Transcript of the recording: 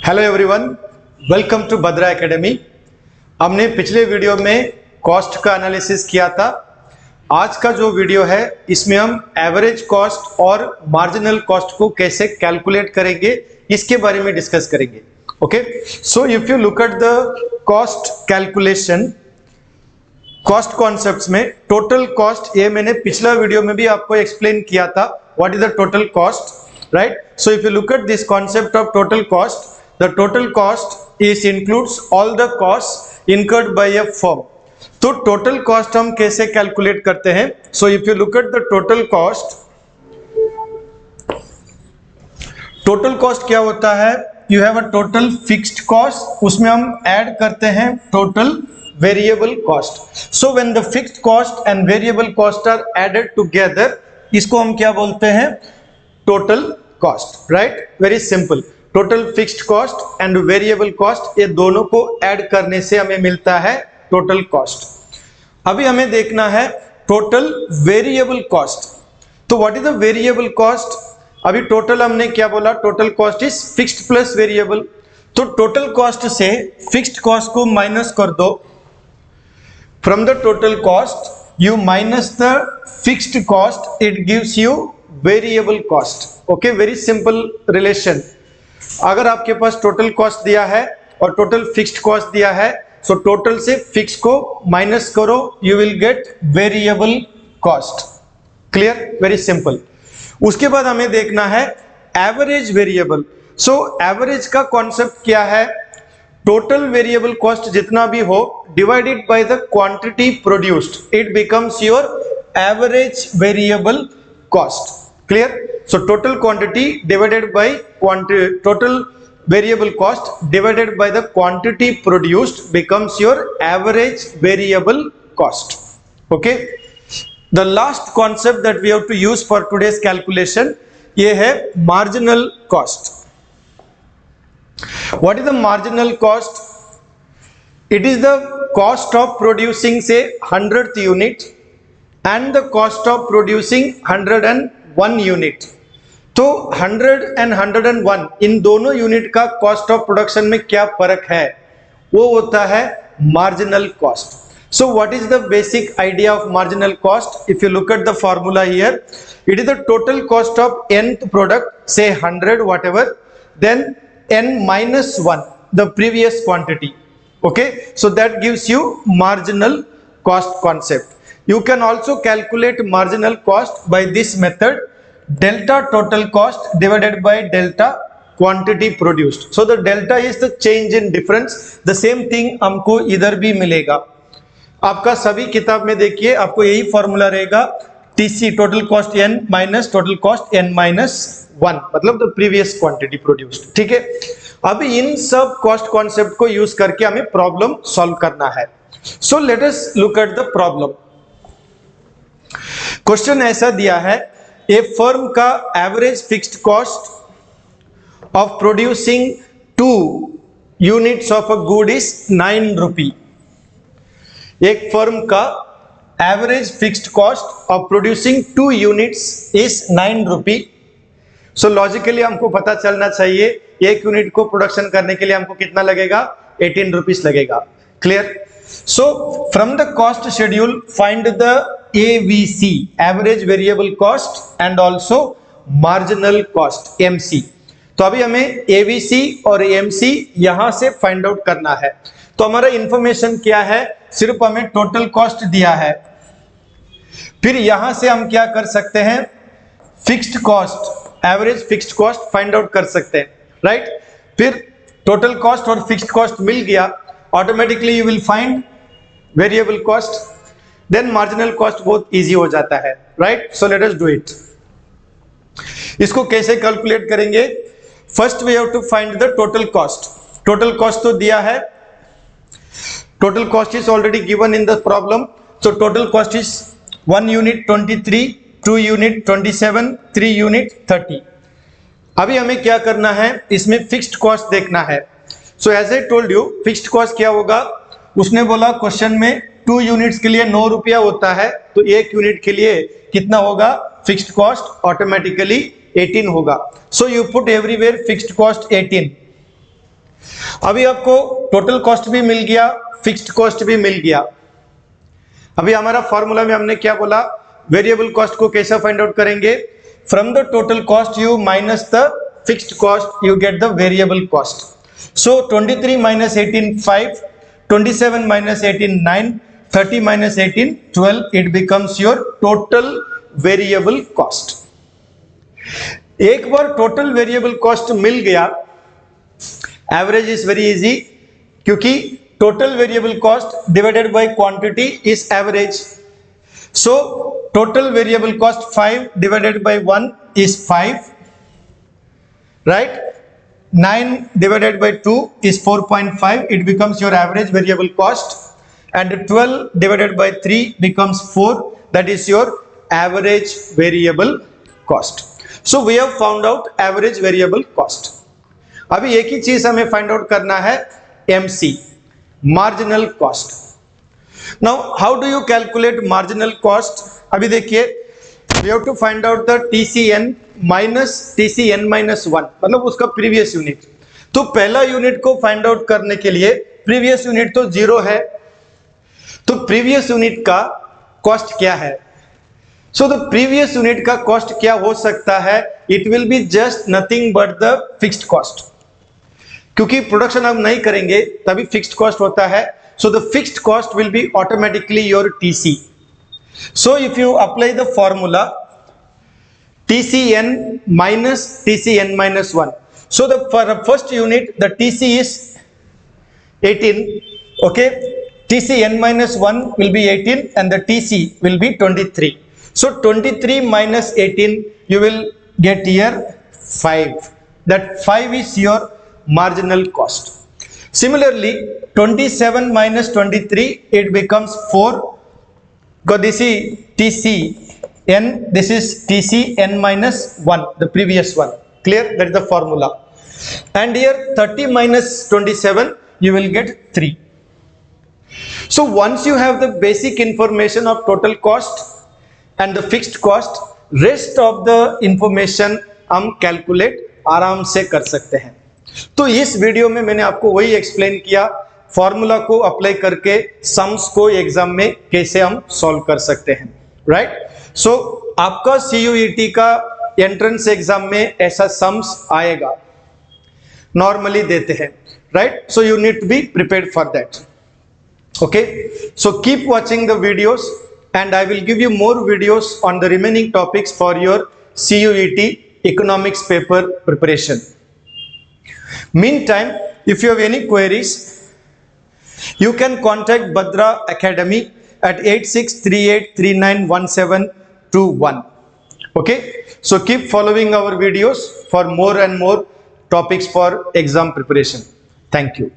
Hello everyone, welcome to Bhadra academy. हमने पिछले video में कॉस्ट का एनालिसिस किया था। आज का जो वीडियो है इसमें हम एवरेज कॉस्ट और मार्जिनल कॉस्ट को कैसे कैलकुलेट करेंगे इसके बारे में डिस्कस करेंगे। Okay, so if you look at the cost calculation, cost concepts में टोटल कॉस्ट, ये मैंने पिछला वीडियो में भी आपको एक्सप्लेन किया था what is the total cost, right. So if you look at this concept of total cost, the total cost is includes all the costs incurred by a firm। तो total cost हम कैसे calculate करते हैं? So if you look at the total cost क्या होता है? You have a total fixed cost, उसमें हम ऐड करते हैं total variable cost। So when the fixed cost and variable cost are added together, इसको हम क्या बोलते हैं? Total cost, right? Very simple। Total fixed cost and variable cost, ये दोनों को ऐड करने से हमें मिलता है टोटल कॉस्ट। अभी हमें देखना है टोटल वेरिएबल कॉस्ट। तो what is the variable cost? अभी टोटल हमने क्या बोला? Total cost is fixed plus variable. तो टोटल कॉस्ट से फिक्स्ड कॉस्ट को माइनस कर दो। From the total cost you minus the fixed cost, it gives you variable cost. Okay, very simple relation. अगर आपके पास टोटल कॉस्ट दिया है और टोटल फिक्स्ड कॉस्ट दिया है, सो टोटल से फिक्स को माइनस करो, you will get variable cost. Clear? Very simple. उसके बाद हमें देखना है एवरेज वेरिएबल। सो एवरेज का कॉन्सेप्ट क्या है? टोटल वेरिएबल कॉस्ट जितना भी हो divided by the quantity produced, it becomes your average variable cost. Clear? So total quantity divided by total variable cost divided by the quantity produced becomes your average variable cost. Okay? The last concept that we have to use for today's calculation, ये है marginal cost. What is the marginal cost? It is the cost of producing say 100th unit and the cost of producing 101 unit. तो 100 and 101 इन दोनों unit का cost of production में क्या फर्क है? वो होता है marginal cost. So what is the basic idea of marginal cost? If you look at the formula here, it is the total cost of nth product से 100 whatever, then n minus 1 the previous quantity। okay, so that gives you marginal cost concept। You can also calculate marginal cost by this method, delta total cost divided by delta quantity produced। So the delta is the change in difference। The same thing हमको इधर भी मिलेगा। आपका सभी किताब में देखिए आपको यही फॉर्मूला रहेगा, TC total cost n minus total cost n minus 1, मतलब द प्रीवियस क्वांटिटी प्रोड्यूस्ड। ठीक है, अभी इन सब कॉस्ट कॉन्सेप्ट को यूज करके हमें प्रॉब्लम सॉल्व करना है। सो let us look at the problem. Question ऐसा दिया है, ए फर्म का average fixed cost of producing 2 units of a good is 9 रुपी। एक फर्म का average fixed cost of producing 2 units is 9 rupee. So logically हमको पता चलना चाहिए एक यूनिट को प्रोडक्शन करने के लिए हमको कितना लगेगा? 18 रुपीज लगेगा। Clear? So from the cost schedule find the AVC, average variable cost, and also marginal cost, MC। तो अभी हमें AVC और MC यहां से फाइंड आउट करना है। तो हमारा इंफॉर्मेशन क्या है? सिर्फ हमें टोटल कॉस्ट दिया है। फिर यहां से हम क्या कर सकते हैं? Fixed cost, average fixed cost find out कर सकते हैं, राइट। फिर टोटल कॉस्ट और फिक्स्ड कॉस्ट मिल गया, automatically you will find variable cost, then marginal cost बहुत इजी हो जाता है, right. So let us do it. इसको कैसे कैलकुलेट करेंगे? First we have to find the total cost. Total cost तो दिया है, total cost is already given in the problem. So total cost is 1 unit 23, 2 unit 27, 3 unit 30। अभी हमें क्या करना है? इसमें फिक्स्ड कॉस्ट देखना है। So as I told you, fixed cost क्या होगा? उसने बोला क्वेश्चन में 2 यूनिट्स के लिए 9 रुपया होता है, तो 1 यूनिट के लिए कितना होगा? फिक्स्ड कॉस्ट ऑटोमेटिकली 18 होगा। So you put everywhere fixed cost 18। अभी आपको टोटल कॉस्ट भी मिल गया, फिक्स्ड कॉस्ट भी मिल गया। अभी हमारा फॉर्मूला में हमने क्या बोला, वेरिएबल कॉस्ट को कैसे फाइंड आउट करेंगे, from the total cost you minus the fixed cost you get the variable cost. So 23 minus 18 5, 27 minus 18 9, 30 minus 18 12, it becomes your total variable cost। एक बार टोटल वेरिएबल कॉस्ट मिल गया, average is very easy, क्योंकि total variable cost divided by quantity is average. So total variable cost 5 divided by 1 is 5, right? 9 divided by 2 is 4.5, it becomes your average variable cost, and 12 divided by 3 becomes 4, that is your average variable cost। So we have found out average variable cost। अभी एक ही चीज हमें find out करना है, MC, marginal cost. Now how do you calculate marginal cost? अभी देखिए, we have to find out the TCN minus TCN minus 1, मतलब उसका प्रीवियस यूनिट। तो पहला यूनिट को फाइंड आउट करने के लिए प्रीवियस यूनिट तो 0 है, तो प्रीवियस यूनिट का कॉस्ट क्या है? सो द प्रीवियस यूनिट का कॉस्ट क्या हो सकता है? It will be just nothing but the fixed cost, क्योंकि प्रोडक्शन हम नहीं करेंगे तभी फिक्स्ड कॉस्ट होता है। So the fixed cost will be automatically your TC। So if you apply the formula TCN minus TCN minus 1, so for the first unit the TC is 18, okay, TCN minus 1 will be 18 and the TC will be 23. So 23 minus 18 you will get here 5, that 5 is your marginal cost. Similarly 27 minus 23 it becomes 4, because this is TCN, this is TCN minus 1, the previous one, clear? That is the formula. And here 30 minus 27 you will get 3. So once you have the basic information of total cost and the fixed cost, rest of the information हम calculate आराम से कर सकते हैं। तो इस video में मैंने आपको वही एक्सप्लेन किया, फॉर्मूला को अप्लाई करके सम्स को एग्जाम में कैसे हम सॉल्व कर सकते हैं, राइट? सो आपका CUET का एंट्रेंस एग्जाम में ऐसा सम्स आएगा, नॉर्मली देते हैं, right? So you need to be prepared for that, okay? So keep watching the videos and I will give you more videos on the remaining topics for your CUET economics paper preparation. Meantime, if you have any queries, you can contact Bhadra Academy at 8638391721. Okay, so keep following our videos for more and more topics for exam preparation. Thank you.